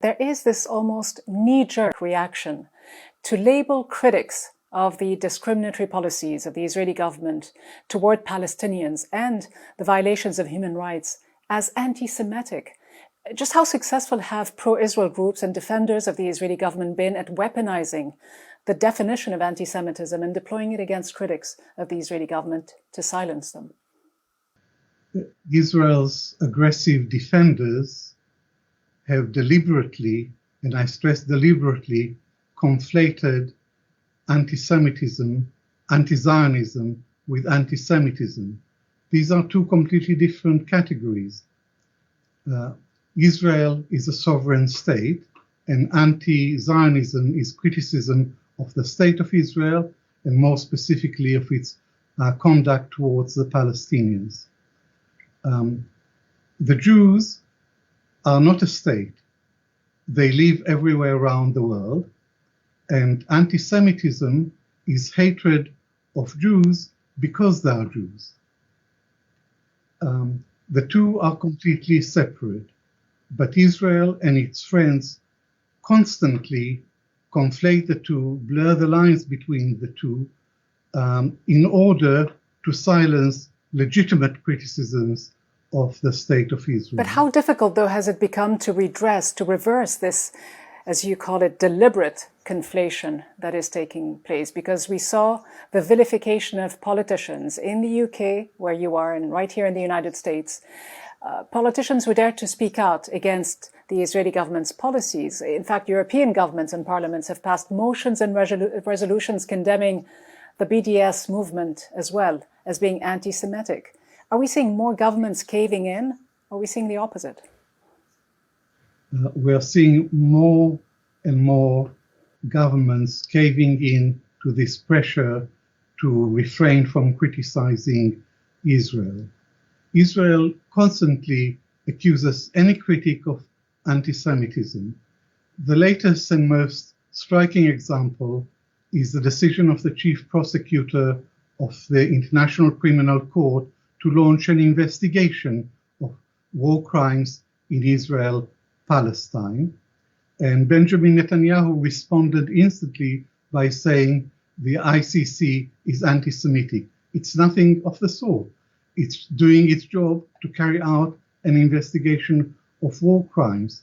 There is this almost knee-jerk reaction to label critics of the discriminatory policies of the Israeli government toward Palestinians and the violations of human rights as anti-Semitic. Just how successful have pro-Israel groups and defenders of the Israeli government been at weaponizing the definition of anti-Semitism and deploying it against critics of the Israeli government to silence them? Israel's aggressive defenders have deliberately, and I stress deliberately, conflated anti-Semitism, anti-Zionism with anti-Semitism. These are two completely different categories. Israel is a sovereign state, and anti-Zionism is criticism of the state of Israel, and more specifically of its conduct towards the Palestinians. The Jews are not a state. They live everywhere around the world, and anti-Semitism is hatred of Jews because they are Jews. The two are completely separate, but Israel and its friends constantly conflate the two, blur the lines between the two, in order to silence legitimate criticisms of the state of Israel. But how difficult, though, has it become to redress, to reverse this, as you call it, deliberate conflation that is taking place? Because we saw the vilification of politicians in the UK, where you are, and right here in the United States. Politicians who dared to speak out against the Israeli government's policies. In fact, European governments and parliaments have passed motions and resolutions condemning the BDS movement as well as being anti-Semitic. Are we seeing more governments caving in, or are we seeing the opposite? We are seeing more and more governments caving in to this pressure to refrain from criticizing Israel. Israel constantly accuses any critic of anti-Semitism. The latest and most striking example is the decision of the chief prosecutor of the International Criminal Court to launch an investigation of war crimes in Israel-Palestine. And Benjamin Netanyahu responded instantly by saying the ICC is anti-Semitic. It's nothing of the sort. It's doing its job to carry out an investigation of war crimes.